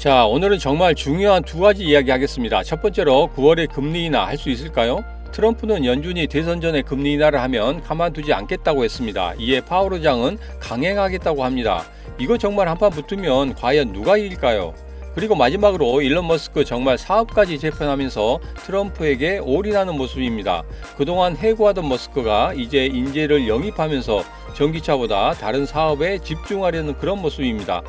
자, 오늘은 정말 중요한 두 가지 이야기 하겠습니다. 첫 번째로 9월에 금리 인하 할 수 있을까요? 트럼프는 연준이 대선 전에 금리 인하를 하면 가만두지 않겠다고 했습니다. 이에 파월 의장은 강행하겠다고 합니다. 이거 정말 한판 붙으면 과연 누가 이길까요? 그리고 마지막으로 일론 머스크 정말 사업까지 재편하면서 트럼프에게 올인하는 모습입니다. 그동안 해고하던 머스크가 이제 인재를 영입하면서 전기차보다 다른 사업에 집중하려는 그런 모습입니다.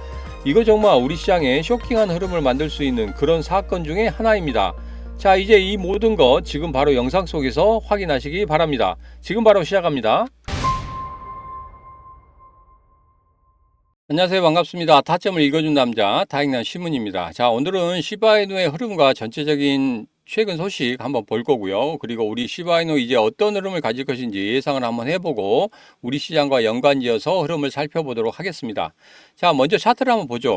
이거 정말 우리 시장에 쇼킹한 흐름을 만들 수 있는 그런 사건 중에 하나입니다. 자, 이제 이 모든 것 지금 바로 영상 속에서 확인하시기 바랍니다. 지금 바로 시작합니다. 안녕하세요. 반갑습니다. 타점을 읽어준 남자 다익난 신문입니다. 자, 오늘은 시바이누의 흐름과 전체적인 최근 소식 한번 볼 거고요. 그리고 우리 시바이누 이제 어떤 흐름을 가질 것인지 예상을 한번 해보고 우리 시장과 연관지어서 흐름을 살펴보도록 하겠습니다. 자, 먼저 차트를 한번 보죠.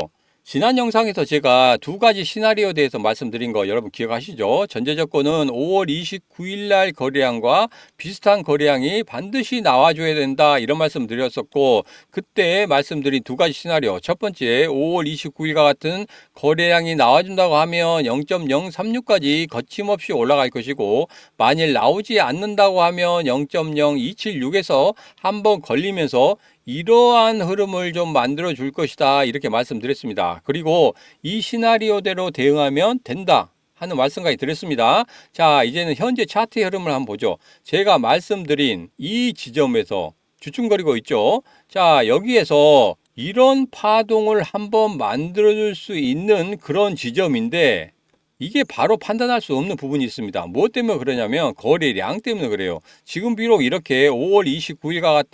지난 영상에서 제가 두 가지 시나리오에 대해서 말씀드린 거 여러분 기억하시죠? 전제 조건은 5월 29일 날 거래량과 비슷한 거래량이 반드시 나와줘야 된다 이런 말씀 드렸었고, 그때 말씀드린 두 가지 시나리오, 첫 번째 5월 29일과 같은 거래량이 나와준다고 하면 0.036까지 거침없이 올라갈 것이고, 만일 나오지 않는다고 하면 0.0276에서 한번 걸리면서 이러한 흐름을 좀 만들어 줄 것이다 이렇게 말씀드렸습니다. 그리고 이 시나리오대로 대응하면 된다 하는 말씀까지 드렸습니다. 자, 이제는 현재 차트의 흐름을 한번 보죠. 제가 말씀드린 이 지점에서 주춤거리고 있죠. 자, 여기에서 이런 파동을 한번 만들어 줄 수 있는 그런 지점인데, 이게 바로 판단할 수 없는 부분이 있습니다. 무엇 때문에 그러냐면 거래량 때문에 그래요. 지금 비록 이렇게 5월 29일과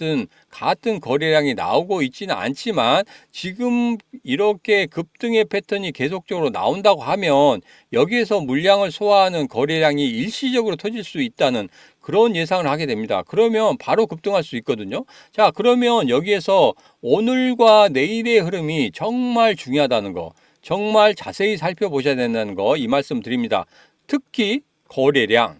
같은 거래량이 나오고 있지는 않지만, 지금 이렇게 급등의 패턴이 계속적으로 나온다고 하면 여기에서 물량을 소화하는 거래량이 일시적으로 터질 수 있다는 그런 예상을 하게 됩니다. 그러면 바로 급등할 수 있거든요. 자, 그러면 여기에서 오늘과 내일의 흐름이 정말 중요하다는 거, 정말 자세히 살펴보셔야 된다는 거 이 말씀 드립니다. 특히 거래량,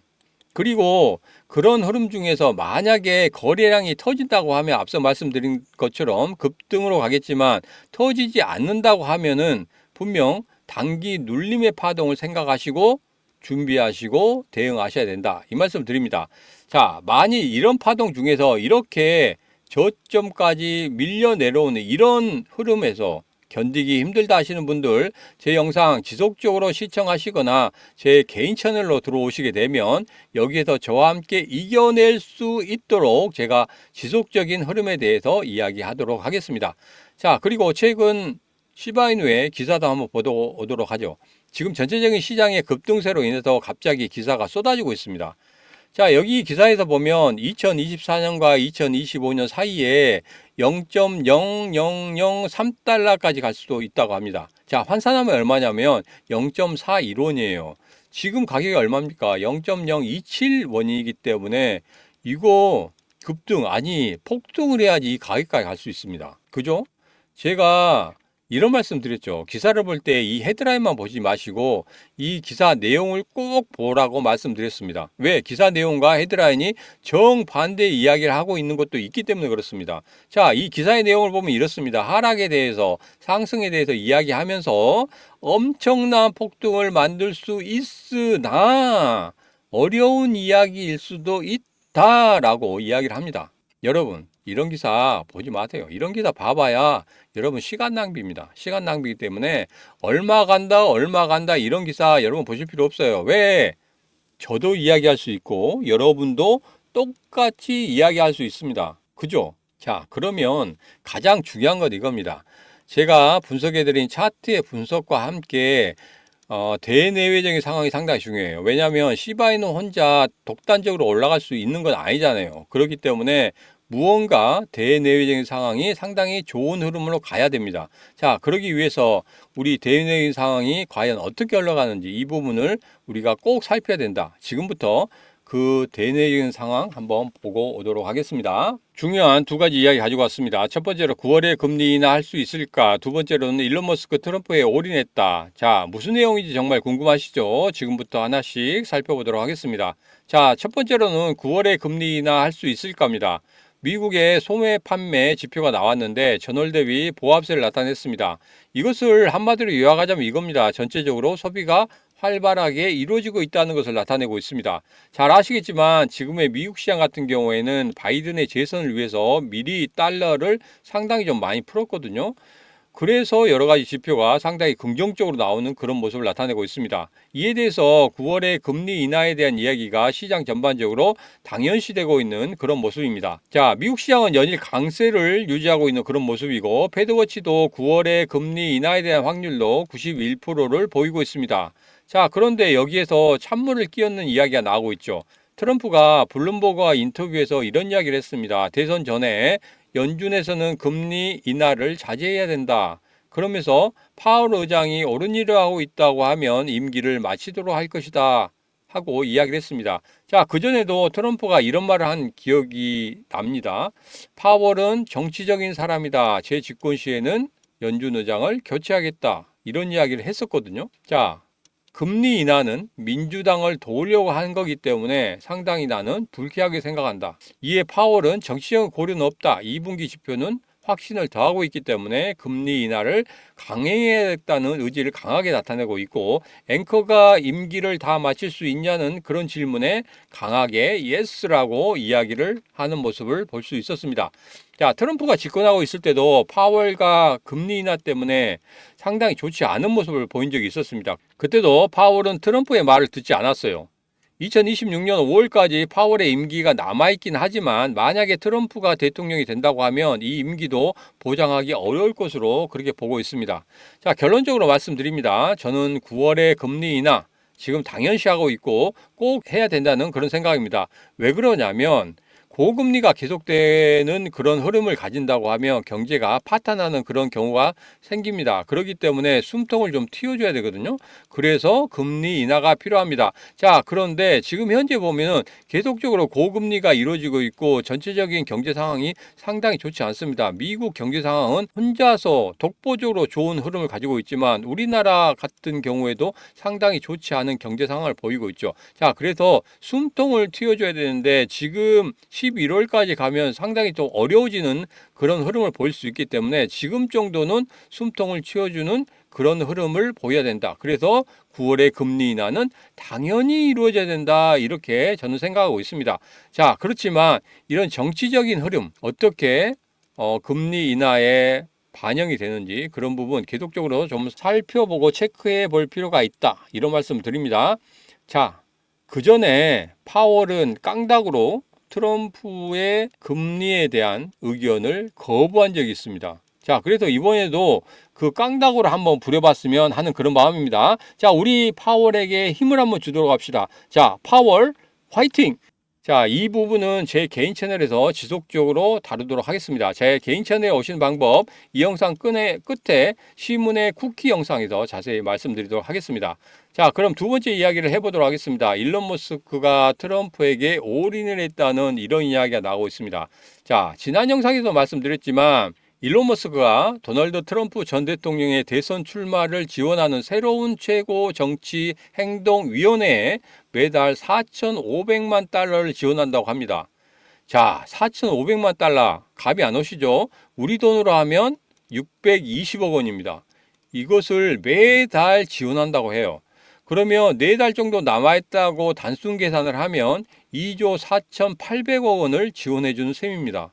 그리고 그런 흐름 중에서 만약에 거래량이 터진다고 하면 앞서 말씀드린 것처럼 급등으로 가겠지만, 터지지 않는다고 하면은 분명 단기 눌림의 파동을 생각하시고 준비하시고 대응하셔야 된다 이 말씀 드립니다. 자, 만일 이런 파동 중에서 이렇게 저점까지 밀려 내려오는 이런 흐름에서 견디기 힘들다 하시는 분들, 제 영상 지속적으로 시청하시거나 제 개인 채널로 들어오시게 되면 여기에서 저와 함께 이겨낼 수 있도록 제가 지속적인 흐름에 대해서 이야기하도록 하겠습니다. 자, 그리고 최근 시바이누의 기사도 한번 보도록 하죠. 지금 전체적인 시장의 급등세로 인해서 갑자기 기사가 쏟아지고 있습니다. 자, 여기 기사에서 보면 2024년과 2025년 사이에 0.0003달러까지 갈 수도 있다고 합니다. 자, 환산하면 얼마냐면 0.415원이에요. 지금 가격이 얼마입니까? 0.027원이기 때문에 이거 급등, 아니 폭등을 해야지 이 가격까지 갈 수 있습니다. 그죠? 제가 이런 말씀 드렸죠. 기사를 볼 때 이 헤드라인만 보지 마시고 이 기사 내용을 꼭 보라고 말씀드렸습니다. 왜? 기사 내용과 헤드라인이 정반대 이야기를 하고 있는 것도 있기 때문에 그렇습니다. 자, 이 기사의 내용을 보면 이렇습니다. 하락에 대해서, 상승에 대해서 이야기하면서 엄청난 폭등을 만들 수 있으나 어려운 이야기일 수도 있다라고 이야기를 합니다. 여러분, 이런 기사 보지 마세요. 이런 기사 봐봐야 여러분 시간 낭비입니다. 시간 낭비이기 때문에 얼마 간다 이런 기사 여러분 보실 필요 없어요. 왜? 저도 이야기할 수 있고 여러분도 똑같이 이야기할 수 있습니다. 그죠? 자, 그러면 가장 중요한 건 이겁니다. 제가 분석해드린 차트의 분석과 함께 대내외적인 상황이 상당히 중요해요. 왜냐하면 시바이누 혼자 독단적으로 올라갈 수 있는 건 아니잖아요. 그렇기 때문에 무언가 대내외적인 상황이 상당히 좋은 흐름으로 가야 됩니다. 자, 그러기 위해서 우리 대내외적인 상황이 과연 어떻게 흘러가는지 이 부분을 우리가 꼭 살펴야 된다. 지금부터 그 대내외적인 상황 한번 보고 오도록 하겠습니다. 중요한 두 가지 이야기 가지고 왔습니다. 첫 번째로 9월에 금리 인하 할 수 있을까? 두 번째로는 일론 머스크 트럼프에 올인했다. 자, 무슨 내용인지 정말 궁금하시죠? 지금부터 하나씩 살펴보도록 하겠습니다. 자, 첫 번째로는 9월에 금리 인하 할 수 있을까입니다. 미국의 소매 판매 지표가 나왔는데 전월 대비 보합세를 나타냈습니다. 이것을 한마디로 요약하자면 이겁니다. 전체적으로 소비가 활발하게 이루어지고 있다는 것을 나타내고 있습니다. 잘 아시겠지만 지금의 미국 시장 같은 경우에는 바이든의 재선을 위해서 미리 달러를 상당히 좀 많이 풀었거든요. 그래서 여러 가지 지표가 상당히 긍정적으로 나오는 그런 모습을 나타내고 있습니다. 이에 대해서 9월의 금리 인하에 대한 이야기가 시장 전반적으로 당연시되고 있는 그런 모습입니다. 자, 미국 시장은 연일 강세를 유지하고 있는 그런 모습이고 패드워치도 9월의 금리 인하에 대한 확률로 91%를 보이고 있습니다. 자, 그런데 여기에서 찬물을 끼얹는 이야기가 나오고 있죠. 트럼프가 블룸버그와 인터뷰에서 이런 이야기를 했습니다. 대선 전에 연준에서는 금리 인하를 자제해야 된다. 그러면서 파월 의장이 옳은 일을 하고 있다고 하면 임기를 마치도록 할 것이다. 하고 이야기를 했습니다. 자, 그전에도 트럼프가 이런 말을 한 기억이 납니다. 파월은 정치적인 사람이다. 제 집권 시에는 연준 의장을 교체하겠다. 이런 이야기를 했었거든요. 자, 금리 인하는 민주당을 도우려고 한 거기 때문에 상당히 나는 불쾌하게 생각한다. 이에 파월은 정치적 고려는 없다. 2분기 지표는 확신을 더하고 있기 때문에 금리 인하를 강행해야겠다는 의지를 강하게 나타내고 있고 앵커가 임기를 다 마칠 수 있냐는 그런 질문에 강하게 예스라고 이야기를 하는 모습을 볼 수 있었습니다. 자, 트럼프가 집권하고 있을 때도 파월과 금리 인하 때문에 상당히 좋지 않은 모습을 보인 적이 있었습니다. 그때도 파월은 트럼프의 말을 듣지 않았어요. 2026년 5월까지 파월의 임기가 남아있긴 하지만 만약에 트럼프가 대통령이 된다고 하면 이 임기도 보장하기 어려울 것으로 그렇게 보고 있습니다. 자, 결론적으로 말씀드립니다. 저는 9월의 금리 인하 지금 당연시하고 있고 꼭 해야 된다는 그런 생각입니다. 왜 그러냐면 고금리가 계속되는 그런 흐름을 가진다고 하면 경제가 파탄하는 그런 경우가 생깁니다. 그렇기 때문에 숨통을 좀 틔워줘야 되거든요. 그래서 금리 인하가 필요합니다. 자, 그런데 지금 현재 보면은 계속적으로 고금리가 이루어지고 있고 전체적인 경제 상황이 상당히 좋지 않습니다. 미국 경제 상황은 혼자서 독보적으로 좋은 흐름을 가지고 있지만 우리나라 같은 경우에도 상당히 좋지 않은 경제 상황을 보이고 있죠. 자, 그래서 숨통을 틔워줘야 되는데 지금 11월까지 가면 상당히 좀 어려워지는 그런 흐름을 보일 수 있기 때문에 지금 정도는 숨통을 틔워주는 그런 흐름을 보여야 된다. 그래서 9월의 금리 인하는 당연히 이루어져야 된다. 이렇게 저는 생각하고 있습니다. 자, 그렇지만 이런 정치적인 흐름 어떻게 금리 인하에 반영이 되는지 그런 부분 계속적으로 좀 살펴보고 체크해 볼 필요가 있다. 이런 말씀 드립니다. 자, 그 전에 파월은 깡닭으로 트럼프의 금리에 대한 의견을 거부한 적이 있습니다. 자, 그래서 이번에도 그 깡닭으로 한번 부려봤으면 하는 그런 마음입니다. 자, 우리 파월에게 힘을 한번 주도록 합시다. 자, 파월 화이팅! 자, 이 부분은 제 개인 채널에서 지속적으로 다루도록 하겠습니다. 제 개인 채널에 오시는 방법, 이 영상 끝에 신문의 쿠키 영상에서 자세히 말씀드리도록 하겠습니다. 자, 그럼 두 번째 이야기를 해보도록 하겠습니다. 일론 머스크가 트럼프에게 올인을 했다는 이런 이야기가 나오고 있습니다. 자, 지난 영상에서 말씀드렸지만 일론 머스크가 도널드 트럼프 전 대통령의 대선 출마를 지원하는 새로운 최고 정치 행동위원회에 매달 4,500만 달러를 지원한다고 합니다. 자, 4,500만 달러 감이 안 오시죠? 우리 돈으로 하면 620억 원입니다. 이것을 매달 지원한다고 해요. 그러면 4달 정도 남아있다고 단순 계산을 하면 2조 4,800억 원을 지원해 주는 셈입니다.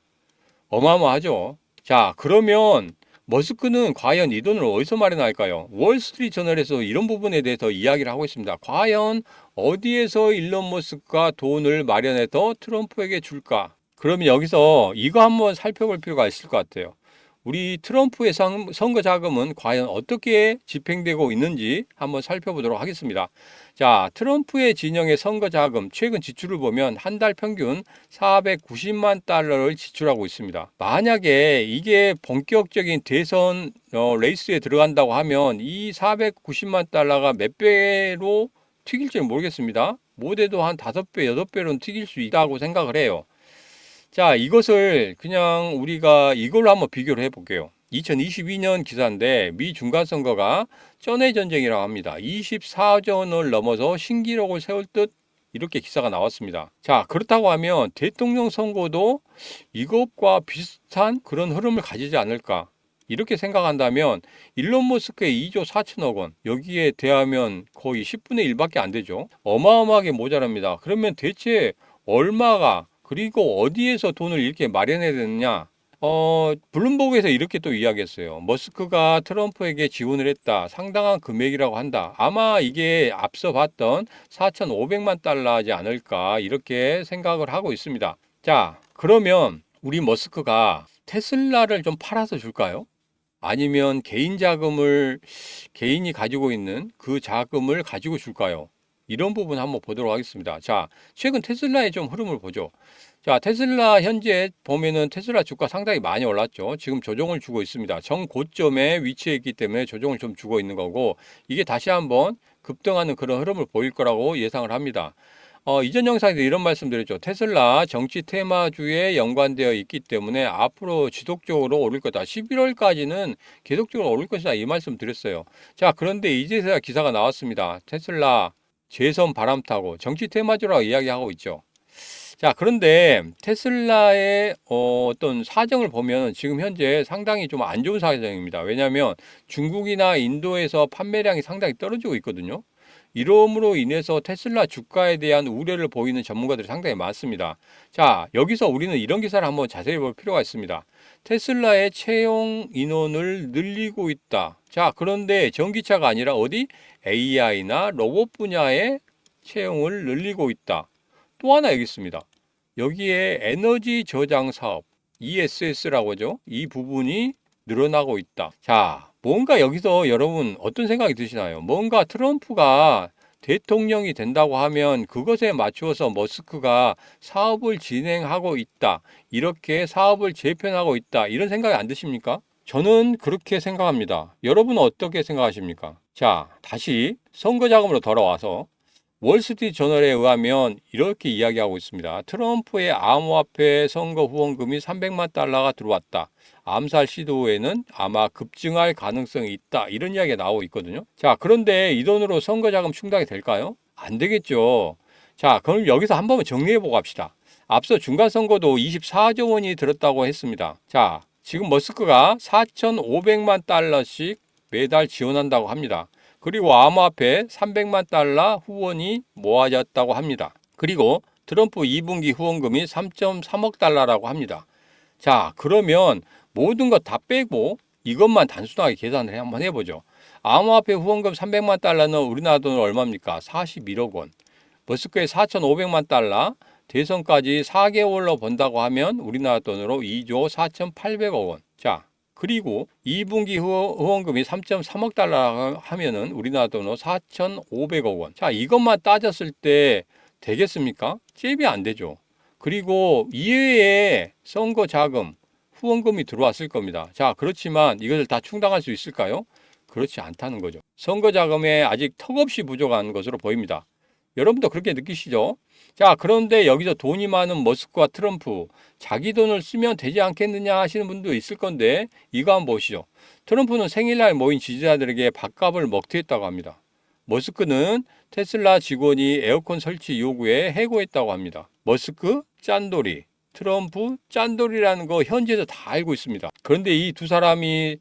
어마어마하죠. 자, 그러면 머스크는 과연 이 돈을 어디서 마련할까요? 월스트리트 저널에서 이런 부분에 대해서 이야기를 하고 있습니다. 과연 어디에서 일론 머스크가 돈을 마련해서 트럼프에게 줄까? 그러면 여기서 이거 한번 살펴볼 필요가 있을 것 같아요. 우리 트럼프의 선거 자금은 과연 어떻게 집행되고 있는지 한번 살펴보도록 하겠습니다. 자, 트럼프의 진영의 선거 자금 최근 지출을 보면 한 달 평균 490만 달러를 지출하고 있습니다. 만약에 이게 본격적인 대선 레이스에 들어간다고 하면 이 490만 달러가 몇 배로 튀길지는 모르겠습니다. 못해도 한 5배, 6배로는 튀길 수 있다고 생각을 해요. 자, 이것을 그냥 우리가 이걸로 한번 비교를 해볼게요. 2022년 기사인데 미 중간선거가 쩐의 전쟁이라고 합니다. 24조 원을 넘어서 신기록을 세울 듯 이렇게 기사가 나왔습니다. 자, 그렇다고 하면 대통령 선거도 이것과 비슷한 그런 흐름을 가지지 않을까? 이렇게 생각한다면 일론 머스크의 2조 4천억 원 여기에 대하면 거의 10분의 1밖에 안 되죠. 어마어마하게 모자랍니다. 그러면 대체 얼마가 그리고 어디에서 돈을 이렇게 마련해야 되느냐? 블룸버그에서 이렇게 또 이야기했어요. 머스크가 트럼프에게 지원을 했다. 상당한 금액이라고 한다. 아마 이게 앞서 봤던 4,500만 달러지 않을까 이렇게 생각을 하고 있습니다. 자, 그러면 우리 머스크가 테슬라를 좀 팔아서 줄까요? 아니면 개인 자금을 개인이 가지고 있는 그 자금을 가지고 줄까요? 이런 부분 한번 보도록 하겠습니다. 자, 최근 테슬라의 좀 흐름을 보죠. 자, 테슬라 현재 보면은 테슬라 주가 상당히 많이 올랐죠. 지금 조정을 주고 있습니다. 정고점에 위치해 있기 때문에 조정을 좀 주고 있는 거고 이게 다시 한번 급등하는 그런 흐름을 보일 거라고 예상을 합니다. 이전 영상에서 이런 말씀드렸죠. 테슬라 정치 테마주에 연관되어 있기 때문에 앞으로 지속적으로 오를 거다. 11월까지는 계속적으로 오를 것이다. 이 말씀 드렸어요. 자, 그런데 이제서야 기사가 나왔습니다. 테슬라 재선 바람 타고 정치 테마주라고 이야기하고 있죠. 자, 그런데 테슬라의 어떤 사정을 보면 지금 현재 상당히 좀 안 좋은 사정입니다. 왜냐하면 중국이나 인도에서 판매량이 상당히 떨어지고 있거든요. 이러므로 인해서 테슬라 주가에 대한 우려를 보이는 전문가들이 상당히 많습니다. 자, 여기서 우리는 이런 기사를 한번 자세히 볼 필요가 있습니다. 테슬라의 채용 인원을 늘리고 있다. 자, 그런데 전기차가 아니라 어디? AI나 로봇 분야의 채용을 늘리고 있다. 또 하나 여기 있습니다. 여기에 에너지 저장 사업, ESS라고 하죠. 이 부분이 늘어나고 있다. 자, 뭔가 여기서 여러분 어떤 생각이 드시나요? 뭔가 트럼프가 대통령이 된다고 하면 그것에 맞추어서 머스크가 사업을 진행하고 있다. 이렇게 사업을 재편하고 있다. 이런 생각이 안 드십니까? 저는 그렇게 생각합니다. 여러분은 어떻게 생각하십니까? 자, 다시 선거 자금으로 돌아와서 월스트리트 저널에 의하면 이렇게 이야기하고 있습니다. 트럼프의 암호화폐 선거 후원금이 300만 달러가 들어왔다. 암살 시도에는 아마 급증할 가능성이 있다. 이런 이야기가 나오고 있거든요. 자, 그런데 이 돈으로 선거 자금 충당이 될까요? 안 되겠죠. 자, 그럼 여기서 한번 정리해보고 합시다. 앞서 중간선거도 24조 원이 들었다고 했습니다. 자, 지금 머스크가 4,500만 달러씩 매달 지원한다고 합니다. 그리고 암호화폐 300만 달러 후원이 모아졌다고 합니다. 그리고 트럼프 2분기 후원금이 3.3억 달러라고 합니다. 자, 그러면 모든 것 다 빼고 이것만 단순하게 계산을 한번 해보죠. 암호화폐 후원금 300만 달러는 우리나라 돈으로 얼마입니까? 41억 원. 머스크의 4,500만 달러, 대선까지 4개월로 번다고 하면 우리나라 돈으로 2조 4,800억 원. 자, 그리고 2분기 후원금이 3.3억 달러 하면은 우리나라 돈으로 4,500억 원. 자, 이것만 따졌을 때 되겠습니까? 잽이 안 되죠. 그리고 이외에 선거 자금, 후원금이 들어왔을 겁니다. 자, 그렇지만 이것을 다 충당할 수 있을까요? 그렇지 않다는 거죠. 선거 자금에 아직 턱없이 부족한 것으로 보입니다. 여러분도 그렇게 느끼시죠? 자, 그런데 여기서 돈이 많은 머스크와 트럼프, 자기 돈을 쓰면 되지 않겠느냐 하시는 분도 있을 건데 이거 한번 보시죠. 트럼프는 생일날 모인 지지자들에게 밥값을 먹튀했다고 합니다. 머스크는 테슬라 직원이 에어컨 설치 요구에 해고했다고 합니다. 머스크 짠돌이, 트럼프 짠돌이라는 거 현지에서 다 알고 있습니다. 그런데 이 두 사람이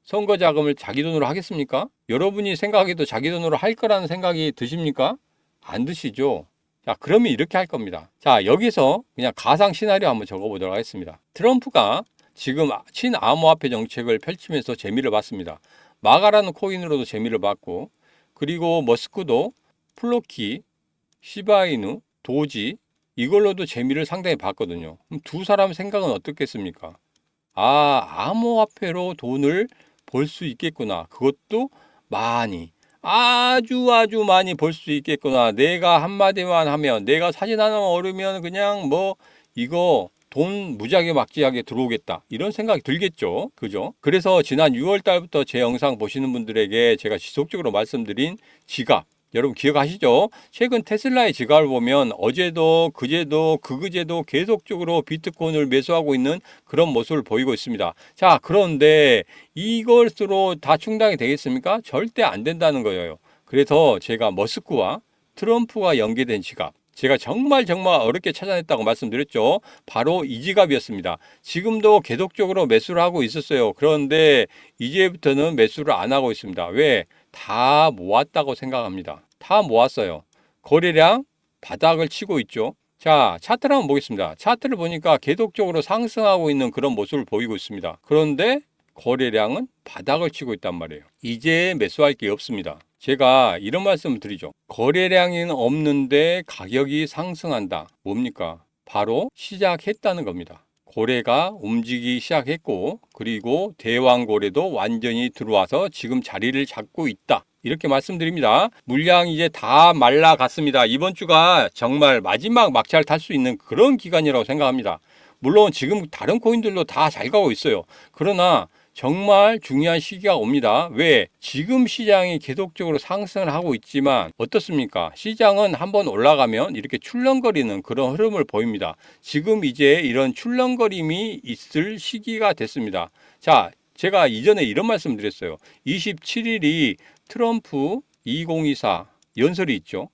선거 자금을 자기 돈으로 하겠습니까? 여러분이 생각해도 자기 돈으로 할 거라는 생각이 드십니까? 안 드시죠? 자, 그러면 이렇게 할 겁니다. 자, 여기서 그냥 가상 시나리오 한번 적어보도록 하겠습니다. 트럼프가 지금 친암호화폐 정책을 펼치면서 재미를 봤습니다. 마가라는 코인으로도 재미를 봤고, 그리고 머스크도 플로키, 시바이누, 도지 이걸로도 재미를 상당히 봤거든요. 그럼 두 사람 생각은 어떻겠습니까? 아, 암호화폐로 돈을 벌 수 있겠구나. 그것도 많이. 아주 많이 벌 수 있겠구나. 내가 한마디만 하면, 내가 사진 하나만 얼으면 그냥 뭐 이거 돈 무지하게 막지하게 들어오겠다. 이런 생각이 들겠죠. 그죠? 그래서 지난 6월 달부터 제 영상 보시는 분들에게 제가 지속적으로 말씀드린 지갑. 여러분 기억하시죠? 최근 테슬라의 지갑을 보면 어제도 그제도 그그제도 계속적으로 비트코인을 매수하고 있는 그런 모습을 보이고 있습니다. 자, 그런데 이것으로 다 충당이 되겠습니까? 절대 안 된다는 거예요. 그래서 제가 머스크와 트럼프가 연계된 지갑, 제가 정말 어렵게 찾아냈다고 말씀드렸죠. 바로 이 지갑이었습니다. 지금도 계속적으로 매수를 하고 있었어요. 그런데 이제부터는 매수를 안 하고 있습니다. 왜? 다 모았다고 생각합니다. 다 모았어요. 거래량 바닥을 치고 있죠. 자, 차트를 한번 보겠습니다. 차트를 보니까 계속적으로 상승하고 있는 그런 모습을 보이고 있습니다. 그런데 거래량은 바닥을 치고 있단 말이에요. 이제 매수할 게 없습니다. 제가 이런 말씀을 드리죠. 거래량이 없는데 가격이 상승한다. 뭡니까? 바로 시작했다는 겁니다. 고래가 움직이기 시작했고, 그리고 대왕고래도 완전히 들어와서 지금 자리를 잡고 있다. 이렇게 말씀드립니다. 물량이 이제 다 말라갔습니다. 이번 주가 정말 마지막 막차를 탈 수 있는 그런 기간이라고 생각합니다. 물론 지금 다른 코인들도 다 잘 가고 있어요. 그러나 정말 중요한 시기가 옵니다. 왜? 지금 시장이 계속적으로 상승을 하고 있지만 어떻습니까? 시장은 한번 올라가면 이렇게 출렁거리는 그런 흐름을 보입니다. 지금 이제 이런 출렁거림이 있을 시기가 됐습니다. 자, 제가 이전에 이런 말씀 드렸어요. 27일이 트럼프 2024 연설이 있죠.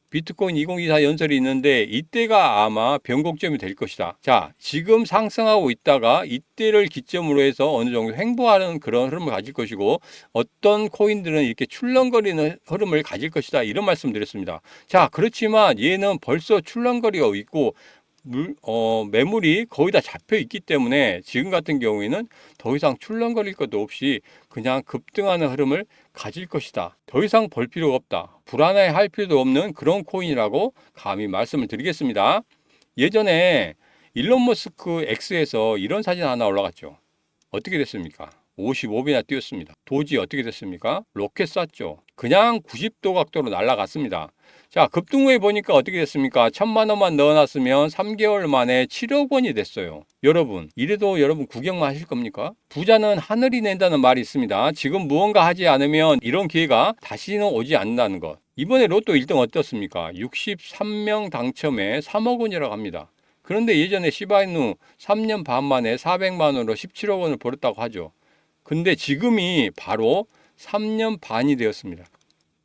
비트코인 2024 연설이 있는데 이때가 아마 변곡점이 될 것이다. 자, 지금 상승하고 있다가 이때를 기점으로 해서 어느 정도 횡보하는 그런 흐름을 가질 것이고 어떤 코인들은 이렇게 출렁거리는 흐름을 가질 것이다. 이런 말씀 드렸습니다. 자, 그렇지만 얘는 벌써 출렁거리고 있고 매물이 거의 다 잡혀 있기 때문에 지금 같은 경우에는 더 이상 출렁거릴 것도 없이 그냥 급등하는 흐름을 가질 것이다. 더 이상 볼 필요가 없다. 불안해 할 필요도 없는 그런 코인이라고 감히 말씀을 드리겠습니다. 예전에 일론 머스크 X에서 이런 사진 하나 올라갔죠. 어떻게 됐습니까? 55배나 뛰었습니다. 도지 어떻게 됐습니까? 로켓 쐈죠. 그냥 90도 각도로 날아갔습니다. 자, 급등 후에 보니까 어떻게 됐습니까? 1,000만 원만 넣어놨으면 3개월 만에 7억 원이 됐어요. 여러분, 이래도 여러분 구경만 하실 겁니까? 부자는 하늘이 낸다는 말이 있습니다. 지금 무언가 하지 않으면 이런 기회가 다시는 오지 않는다는 것. 이번에 로또 1등 어떻습니까? 63명 당첨에 3억 원이라고 합니다. 그런데 예전에 시바이누 3년 반 만에 400만 원으로 17억 원을 벌었다고 하죠. 근데 지금이 바로 3년 반이 되었습니다.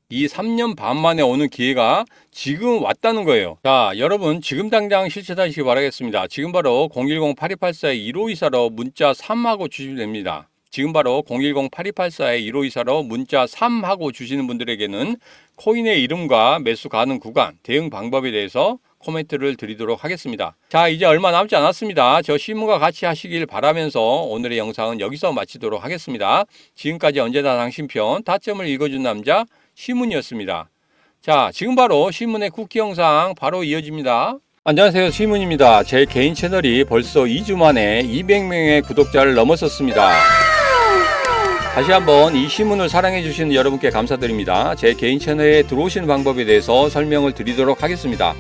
이 3년 반 만에 오는 기회가 지금 왔다는 거예요. 자, 여러분 지금 당장 실천하시기 바라겠습니다. 지금 바로 010-8284-1524로 문자 3하고 주시면 됩니다. 지금 바로 010-8284-1524로 문자 3하고 주시는 분들에게는 코인의 이름과 매수 가능 구간, 대응 방법에 대해서 코멘트를 드리도록 하겠습니다. 자, 이제 얼마 남지 않았습니다. 저 시문과 같이 하시길 바라면서 오늘의 영상은 여기서 마치도록 하겠습니다. 지금까지 언제나 당신 편 타점을 읽어준 남자 시문이었습니다. 자, 지금 바로 시문의 쿠키 영상 바로 이어집니다. 안녕하세요, 시문입니다. 제 개인 채널이 벌써 2주 만에 200명의 구독자를 넘어섰습니다. 다시 한번 이 시문을 사랑해 주시는 여러분께 감사드립니다. 제 개인 채널에 들어오시는 방법에 대해서 설명을 드리도록 하겠습니다.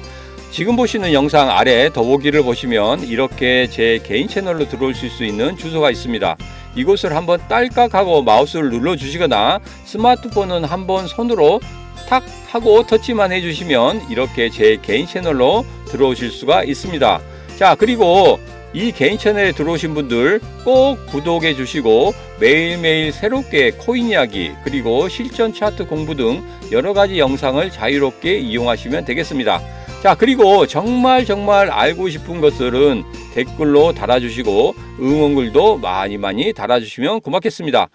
지금 보시는 영상 아래 더보기를 보시면 이렇게 제 개인 채널로 들어오실 수 있는 주소가 있습니다. 이곳을 한번 딸깍하고 마우스를 눌러 주시거나 스마트폰은 한번 손으로 탁 하고 터치만 해주시면 이렇게 제 개인 채널로 들어오실 수가 있습니다. 자, 그리고 이 개인 채널에 들어오신 분들 꼭 구독해 주시고 매일매일 새롭게 코인 이야기 그리고 실전 차트 공부 등 여러가지 영상을 자유롭게 이용하시면 되겠습니다. 자, 그리고 정말 알고 싶은 것들은 댓글로 달아주시고 응원글도 많이 달아주시면 고맙겠습니다.